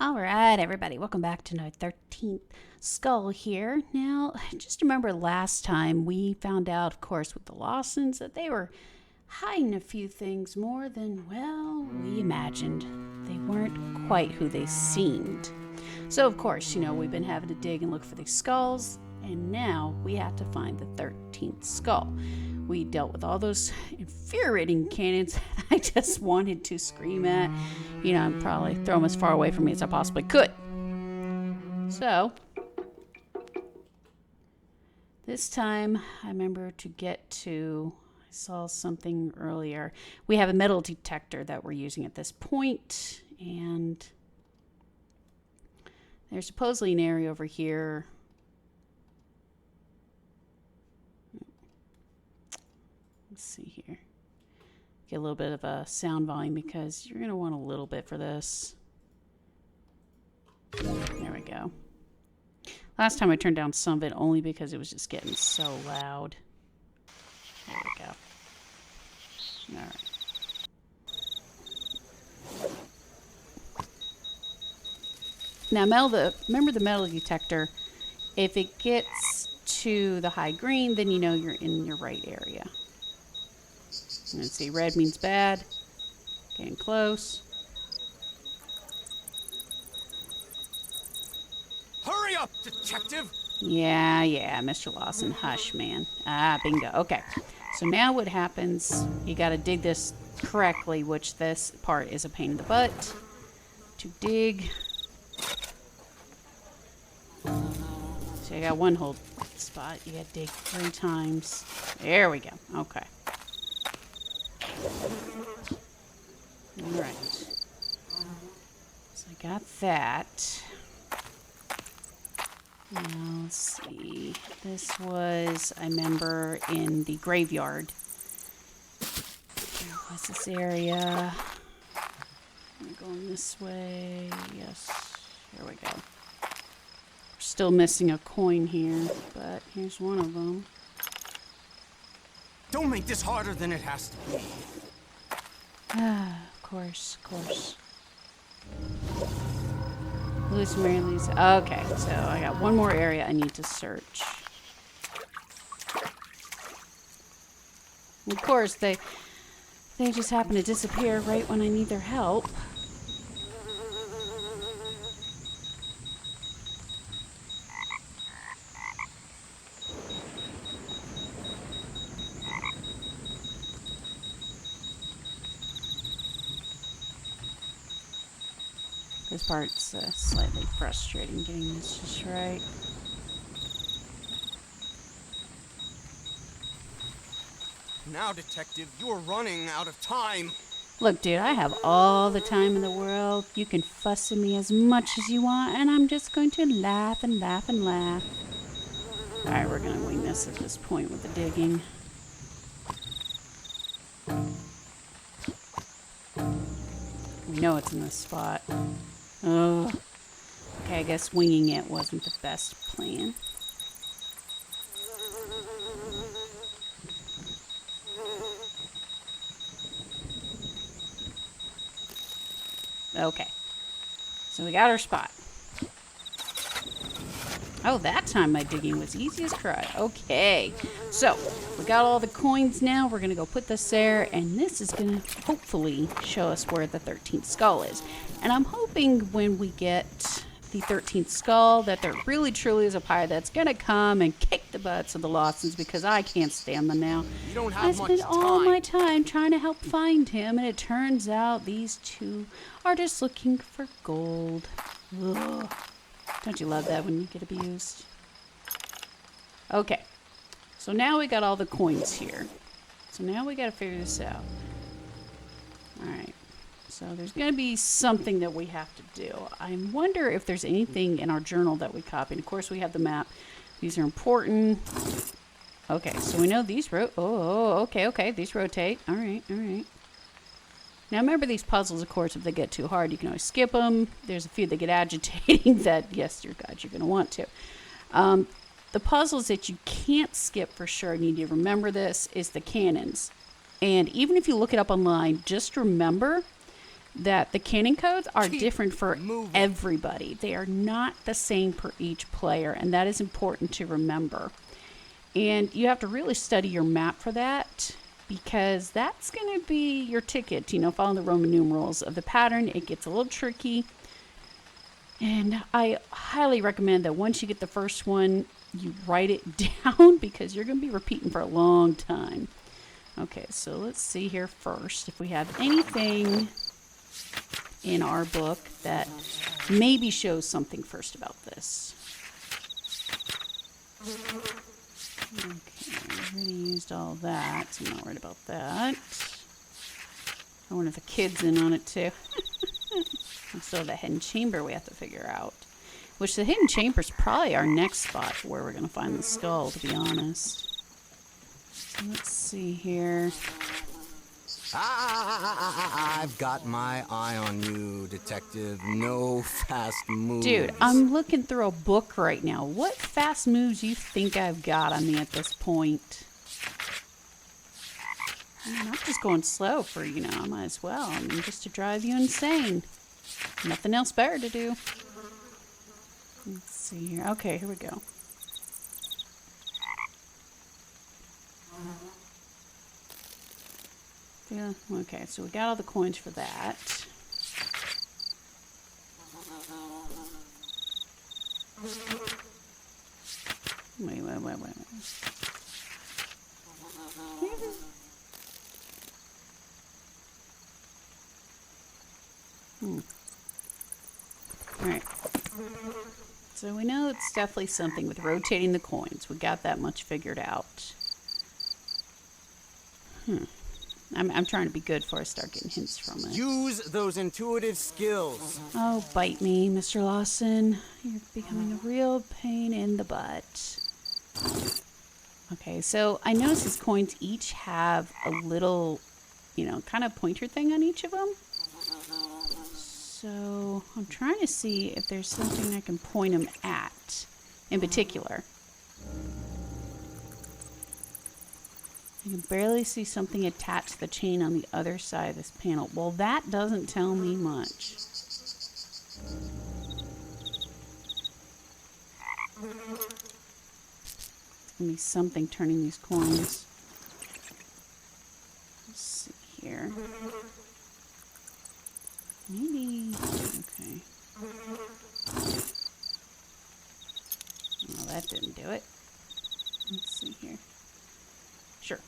All right, everybody, welcome back to my 13th skull here. Now, just remember last time we found out, of course, with the Lawsons that they were hiding a few things more than, well, we imagined. They weren't quite who they seemed. So, of course, we've been having to dig and look for these skulls, and now we have to find the 13th skull. We dealt with all those infuriating cannons I just wanted to scream at, and probably throw them as far away from me as I possibly could. So, this time I remember to get to, I saw something earlier. We have a metal detector that we're using at this point, and there's supposedly an area over here. Let's see here. Get a little bit of a sound volume because you're going to want a little bit for this. There we go. Last time I turned down some of it only because it was just getting so loud. There we go. All right. Now, remember the metal detector. If it gets to the high green, then you know you're in your right area. Let's see, red means bad. Getting close. Hurry up, detective! Yeah, Mr. Lawson, hush, man. Ah, bingo. Okay, so now what happens, you gotta dig this correctly, which this part is a pain in the butt to dig. So you got one hold spot, you gotta dig 3 times. There we go, okay. Alright. So I got that. Now, let's see. This was, I remember, in the graveyard. What's this area? I'm going this way. Yes. Here we go. We're still missing a coin here, but here's one of them. Don't make this harder than it has to be. Of course. Louisiana. Okay, so I got one more area I need to search. And of course, they just happen to disappear right when I need their help. This part's slightly frustrating, getting this just right. Now, detective, you're running out of time. Look, dude, I have all the time in the world. You can fuss at me as much as you want, and I'm just going to laugh and laugh and laugh. Alright, we're going to wing this at this point with the digging. We know it's in this spot. Oh. Okay, I guess winging it wasn't the best plan. Okay. So we got our spot. Oh, that time my digging was easy as cry. Okay. So, we got all the coins now. We're going to go put this there, and this is going to hopefully show us where the 13th skull is. And I'm hoping when we get the 13th skull that there really truly is a pirate that's going to come and kick the butts of the Lawsons because I can't stand them now. You don't have I much spent time. all my time trying to help find him, and it turns out these two are just looking for gold. Ugh. Don't you love that when you get abused? Okay. So now we got all the coins here. So now we got to figure this out. Alright. So there's going to be something that we have to do. I wonder if there's anything in our journal that we copied. Of course, we have the map. These are important. Okay, so we know these okay. These rotate. Alright. Now remember these puzzles, of course, if they get too hard, you can always skip them. There's a few that get agitating that, yes, dear God, you're going to want to. The puzzles that you can't skip for sure, you need to remember this, is the cannons. And even if you look it up online, just remember that the canon codes are Keep different for moving. everybody. They are not the same per each player, and that is important to remember. And you have to really study your map for that, because that's going to be your ticket. You know, following the Roman numerals of the pattern, it gets a little tricky. And I highly recommend that once you get the first one, you write it down, because you're going to be repeating for a long time. Okay, so let's see here first if we have anything in our book that maybe shows something first about this. Okay, I already used all that, so I'm not worried about that. I wonder if the kid's in on it too. And so the hidden chamber we have to figure out. Which the hidden chamber is probably our next spot where we're going to find the skull, to be honest. So let's see here. I've got my eye on you, Detective. No fast moves. Dude, I'm looking through a book right now. What fast moves you think I've got on me at this point? I mean, I'm just going slow for, I might as well. I mean, just to drive you insane. Nothing else better to do. Let's see here. Okay, here we go. Yeah, okay, so we got all the coins for that. Wait. Alright. So we know it's definitely something with rotating the coins. We got that much figured out. I'm trying to be good before I start getting hints from it. Use those intuitive skills. Oh, bite me, Mr. Lawson. You're becoming a real pain in the butt. Okay, so I notice these coins each have a little, kind of pointer thing on each of them. So I'm trying to see if there's something I can point them at in particular. I can barely see something attached to the chain on the other side of this panel. Well, that doesn't tell me much. It's going to be something turning these coins. Let's see here. Maybe. Okay. Well, that didn't do it. Let's see here. Sure.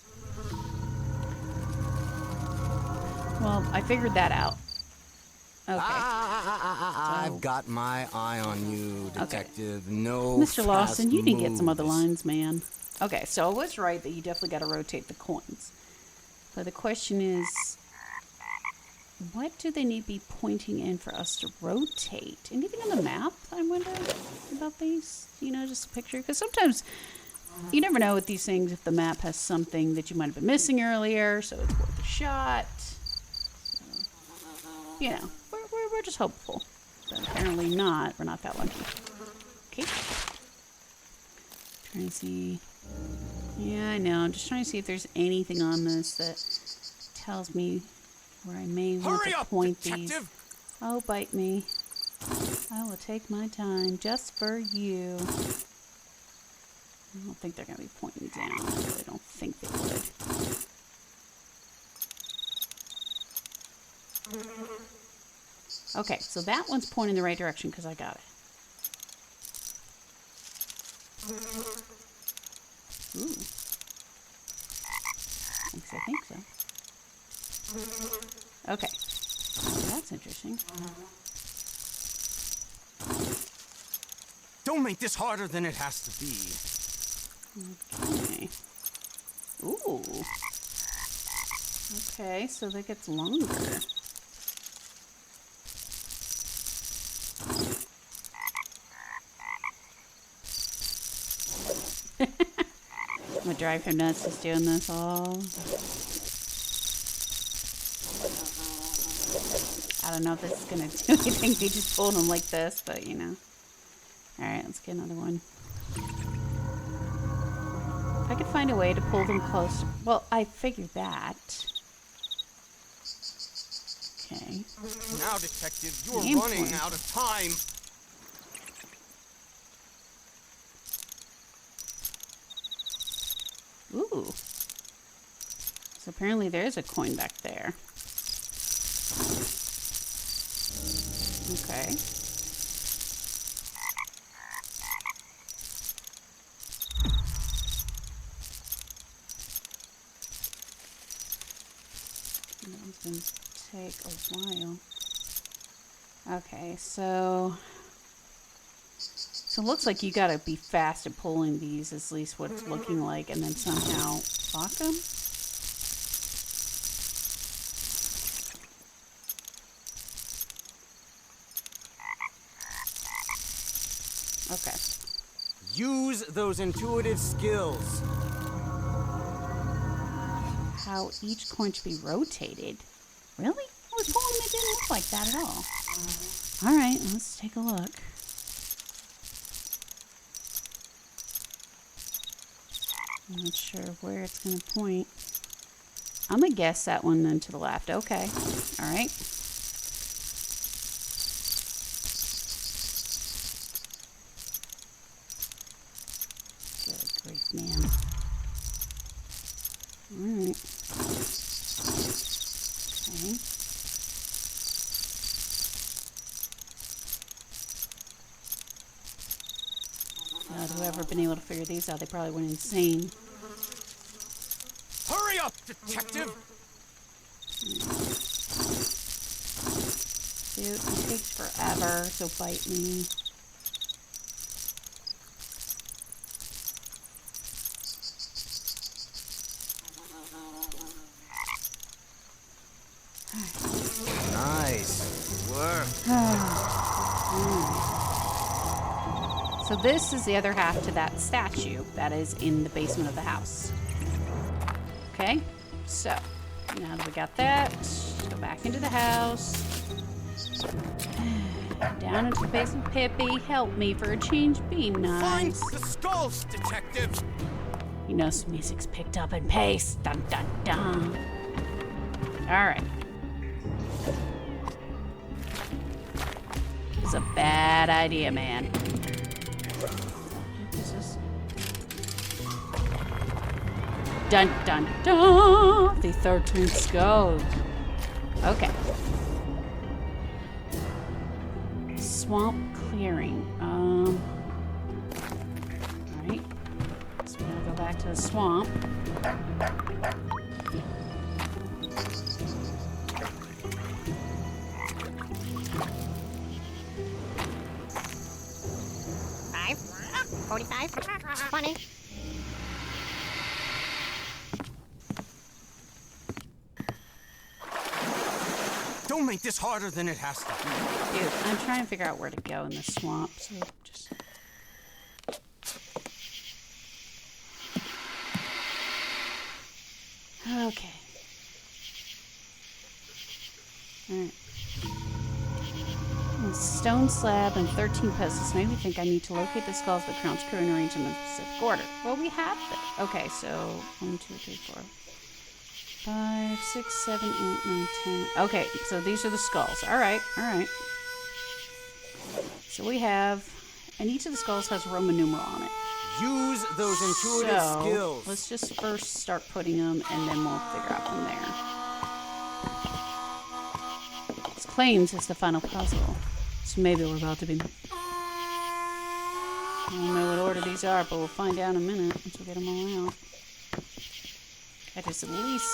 Well, I figured that out. Okay. I've got my eye on you, Detective. Okay. No Mr. Lawson, you didn't get some other moves. lines, man. Okay, so I was right that you definitely got to rotate the coins. But the question is, what do they need to be pointing in for us to rotate? Anything on the map, I wonder, about these? Just a picture? Because sometimes you never know with these things if the map has something that you might have been missing earlier, so it's worth a shot. So, we're just hopeful. But apparently not. We're not that lucky. Okay. Trying to see. Yeah, I know. I'm just trying to see if there's anything on this that tells me where I may want to point these. Oh, bite me. I will take my time just for you. I don't think they're going to be pointing down. I really don't think they would. Okay, so that one's pointing the right direction because I got it. Ooh. I think so. Okay. That's interesting. Don't make this harder than it has to be. Okay. Ooh. Okay, so that gets longer. I'm gonna drive him nuts just doing this all. I don't know if this is gonna do anything. We just pulled him like this, but Alright, let's get another one. If I could find a way to pull them close. Well, I figured that. Okay. Now, Detective, you're Aim running point. out of time. Ooh. So apparently there is a coin back there. Okay. That one's gonna take a while. Okay, so it looks like you gotta be fast at pulling these, at least what it's looking like, and then somehow lock them. Okay. Use those intuitive skills. How each coin should be rotated. Really? I was pulling them, it didn't look like that at all. Alright, let's take a look. I'm not sure where it's going to point. I'm going to guess that one then to the left. Okay. Alright. Good grief, man. Alright. Okay. God, whoever been able to figure these out, they probably went insane. Hurry up, Detective! Dude, it takes forever, so bite me. Nice work. So this is the other half to that statue that is in the basement of the house. Okay, so now that we got that, go back into the house. Down into the basement. Pippi, help me for a change. Be Find nice. the skulls, Detective! You know some music's picked up in pace. Dun dun dun. Alright. It's a bad idea, man. What is this? Dun dun dun! The 13th skull. Okay. Swamp clearing. Alright. So we're gonna go back to the swamp. 45, 20. Don't make this harder than it has to be. Dude, I'm trying to figure out where to go in the swamp, so just... Okay. Alright. A stone slab and 13 pesos made me think I need to locate the skulls of the crown's crew and arrange them in specific order. Well, we have them. Okay, so 1, 2, 3, 4, 5, 6, 7, 8, 9, 10. Okay, so these are the skulls. Alright, alright. So we have, and each of the skulls has a Roman numeral on it. Use those intuitive So, skills. let's just first start putting them, and then we'll figure out from there. It claims it's the final puzzle. So maybe we're about to be... I don't know what order these are, but we'll find out in a minute once we get them all out. I just at least,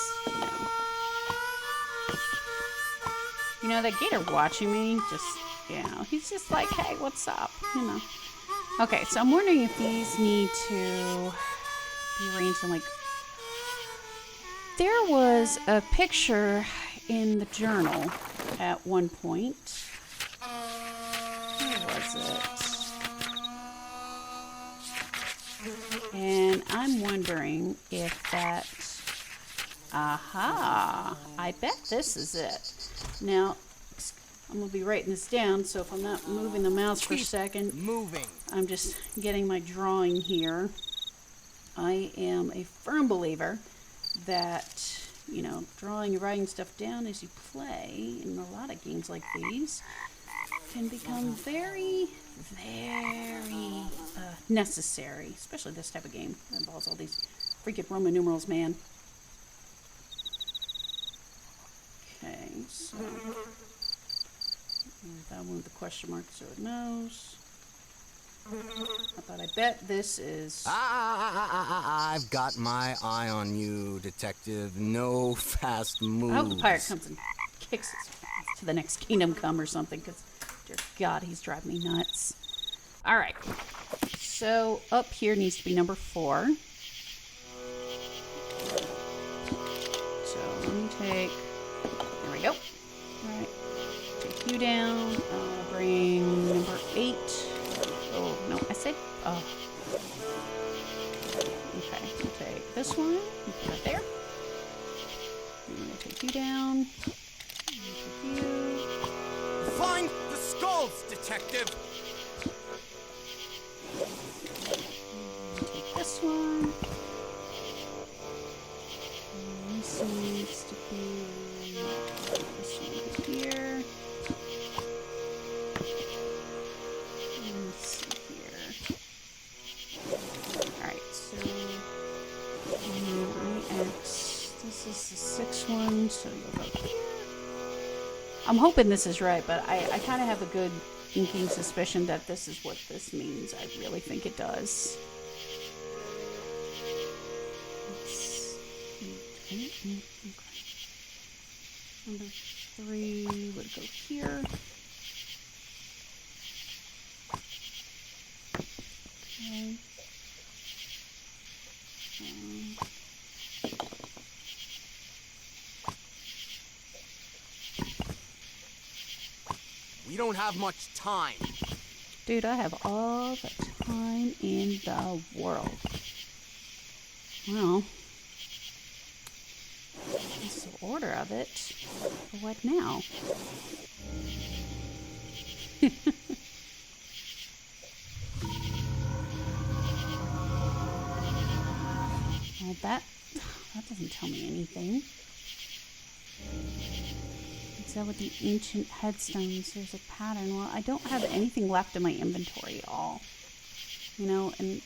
you know, that gator watching me, just, he's just like, hey, what's up, Okay, so I'm wondering if these need to be arranged in, like... There was a picture in the journal at one point. Where was it? And I'm wondering if that... Aha! I bet this is it. Now, I'm going to be writing this down, so if I'm not moving the mouse for a second... Moving. I'm just getting my drawing here. I am a firm believer that you know, drawing and writing stuff down as you play in a lot of games like these can become very, very necessary, especially this type of game that involves all these freaking Roman numerals, man. Okay, so that one with the question mark so it knows. I bet this is... I've got my eye on you, detective. No fast moves. I hope the pirate comes and kicks his ass to the next kingdom come or something, because, dear God, he's driving me nuts. All right. So up here needs to be number 4. So let me take... There we go. All right. Take you down. Bring number 8. Oh, no, I said... Oh. Okay, so take this one. Put that there. I'm going to take you down. Take you. Find the skulls, detective! Take this one. And this needs to be this one here. And let's see here. Alright, so X. This is the 6th one, so you'll go here. I'm hoping this is right, but I kind of have a good inking suspicion that this is what this means. I really think it does. Okay. Number 3 would go here. Okay. We don't have much time. Dude, I have all the time in the world. Well, this is the order of it. But what now? Well, that doesn't tell me anything. Is that with the ancient headstones? There's a pattern. Well, I don't have anything left in my inventory at all. You know, and...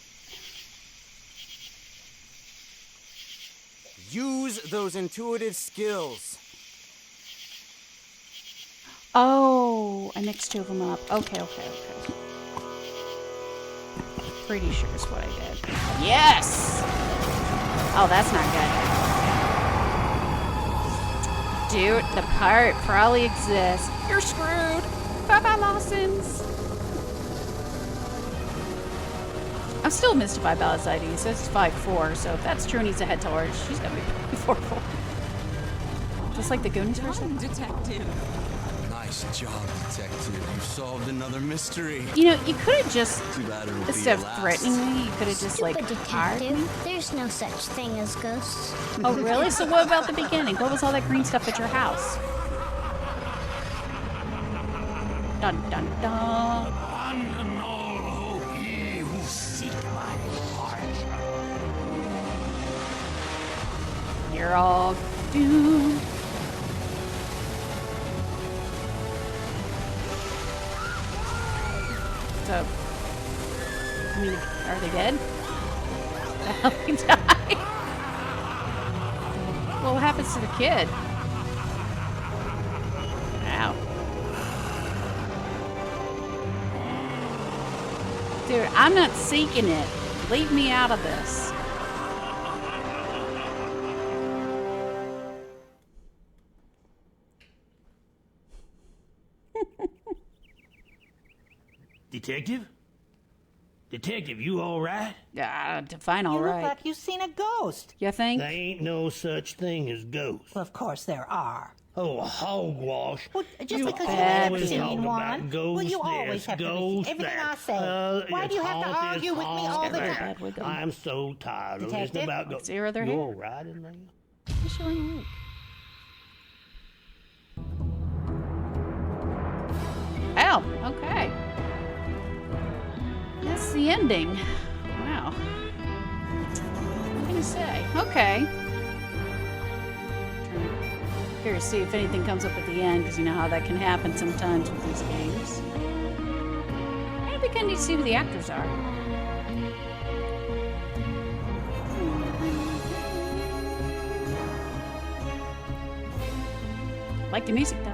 Use those intuitive skills. Oh, I mixed 2 of them up. Okay. Pretty sure is what I did. Yes! Oh, that's not good. Dude, the pirate probably exists. You're screwed. Bye-bye, Lawsons. I'm still mystified about his ID. It says 5'4", so if that's true and he's a head taller, she's gonna be 4'4". Just like the Goonies person. Detective. Nice job, detective. You solved another mystery. You know, you could have just, Too bad it'll be instead your of last. threatening me, you could have just like hired me. Detective, there's no such thing as ghosts. Oh, really? So what about the beginning? What was all that green stuff at your house? Dun dun dun. One and all, O ye who seek my heart. You're all doomed. So, I mean, are they dead? The hell they died? Well, what happens to the kid? Ow. Dude, I'm not seeking it. Leave me out of this. Detective? Detective, you all right? Define all You look right. like you've seen a ghost. You think? There ain't no such thing as ghosts. Well, of course there are. Oh, hogwash. Well, just you because you haven't always seen talk one, about ghosts well, you this, always have to ghosts believe everything that. I say. Why do you it's have to haunt argue this, with me all haunt the that. time? Bad wiggle. I'm so tired of Detective? listening about Let's ghosts. see her other You hand. all right in there? What's she wearing? Oh, okay. That's the ending. Wow. What can you say? Okay. Curious to see if anything comes up at the end, because you know how that can happen sometimes with these games. Maybe kind of see who the actors are. Like the music though.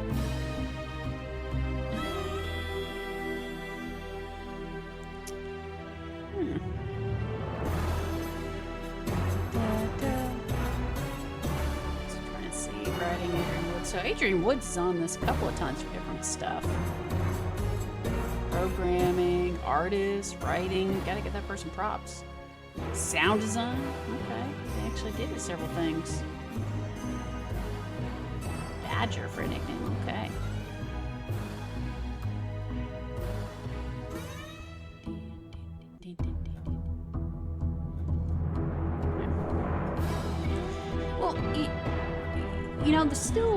Just trying to see writing Adrian Woods. So Adrian Woods is on this a couple of times for different stuff. Programming, artists, writing. Gotta give that person props. Sound design. Okay, they actually did it several things. Badger for a nickname, okay. Well, you know,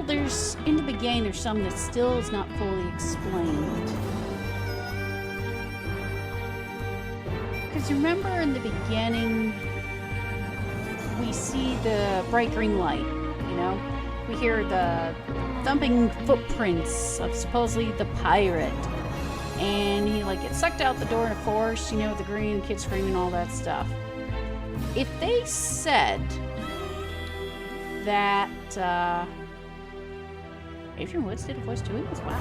there's, in the beginning, there's some that still is not fully explained. Because remember in the beginning, we see the bright green light, you know? We hear the thumping footprints of supposedly the pirate. And he like gets sucked out the door in a force, you know, with the green kid screaming, all that stuff. If they said that Adrian Woods did a voice to it, wow.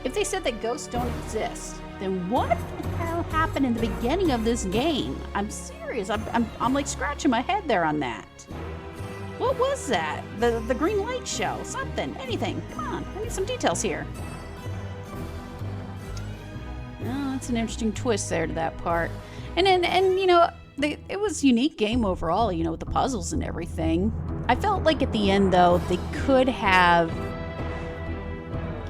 If they said that ghosts don't exist, then what the hell happened in the beginning of this game? I'm serious. I'm like scratching my head there on that. What was that? The green light show? Something? Anything? Come on, I need some details here. Oh, that's an interesting twist there to that part. And you know, it was a unique game overall, you know, with the puzzles and everything. I felt like at the end, though, they could have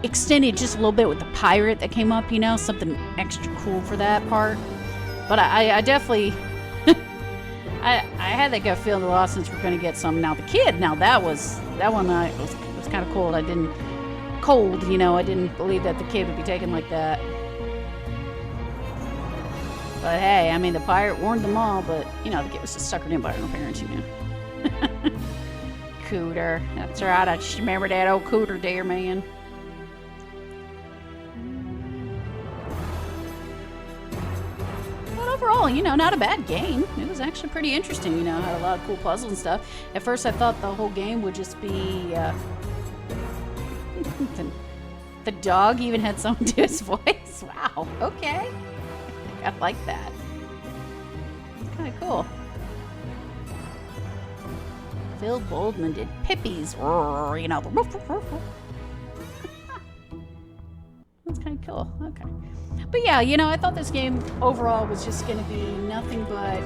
extended just a little bit with the pirate that came up, you know, something extra cool for that part. But I definitely, I had that gut feeling the Lawsons were going to get some. Now the kid, now that one was kind of cold. I didn't believe that the kid would be taken like that. But hey, I mean, the pirate warned them all, but you know, the kid was just suckered in by her own parents, you know. Cooter, that's right. I just remember that old Cooter there, man. Overall, you know, not a bad game. It was actually pretty interesting, you know, had a lot of cool puzzles and stuff. At first I thought the whole game would just be, the dog even had someone do his voice. Wow, okay. I like that. It's kind of cool. Phil Boldman did Pippi's, you know, the woof, woof, woof, woof. That's kind of cool, okay. But yeah, you know, I thought this game overall was just going to be nothing but,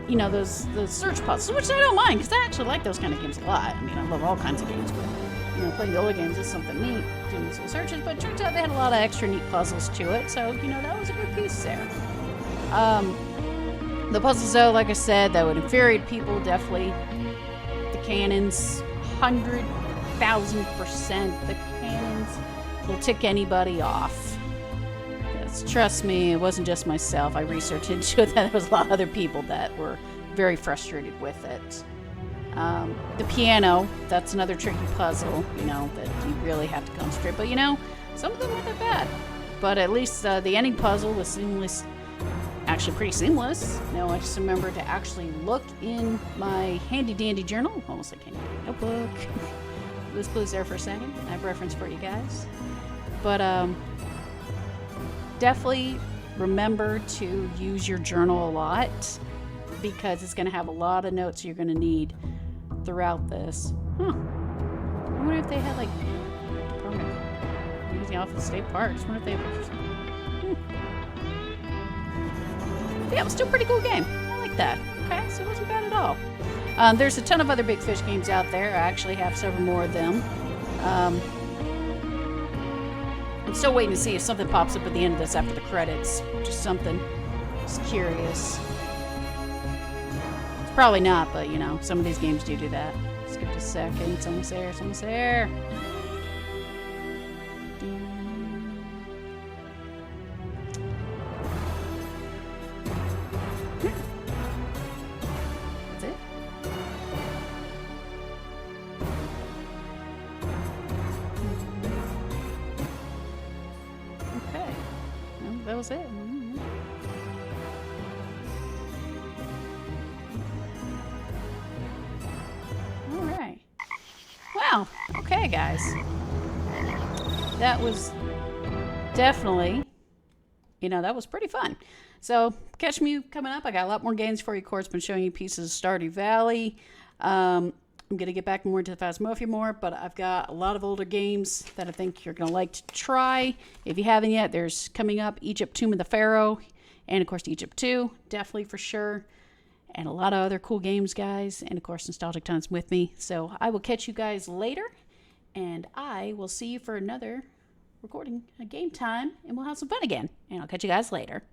you know, those search puzzles, which I don't mind, because I actually like those kind of games a lot. I mean, I love all kinds of games, but, you know, playing the older games is something neat, doing these little searches, but it turns out they had a lot of extra neat puzzles to it, so, you know, that was a good piece there. The puzzles, though, like I said, that would infuriate people, definitely. The cannons, 100,000%, the cannons will tick anybody off. Trust me, it wasn't just myself. I researched into it that there was a lot of other people that were very frustrated with it. The piano, that's another tricky puzzle, you know, that you really have to concentrate. But, you know, some of them weren't that bad. But at least the ending puzzle was seamless, actually pretty seamless. You know, I just remember to actually look in my handy-dandy journal, almost like handy-dandy notebook. This blue's there for a second. I have reference for you guys. But, definitely remember to use your journal a lot because it's going to have a lot of notes you're going to need throughout this. I wonder if they had like program using off the state parks. I wonder if they have pictures. Yeah, it was still a pretty cool game. I like that. Okay, so it wasn't bad at all. There's a ton of other Big Fish games out there. I actually have several more of them. I'm still waiting to see if something pops up at the end of this after the credits. Just something. Just curious. It's probably not, but you know, some of these games do that. Just give it a second. Someone's there. Someone's there. was it. All right. Wow. Okay, guys. That was definitely, that was pretty fun. So catch me coming up. I got a lot more games for you. Of course, been showing you pieces of Stardew Valley. I'm going to get back more into the Phasmophobia more, but I've got a lot of older games that I think you're going to like to try. If you haven't yet, there's coming up Egypt Tomb of the Pharaoh, and of course Egypt 2, definitely for sure. And a lot of other cool games, guys. And of course, Nostalgic Times with me. So I will catch you guys later, and I will see you for another recording, a game time, and we'll have some fun again. And I'll catch you guys later.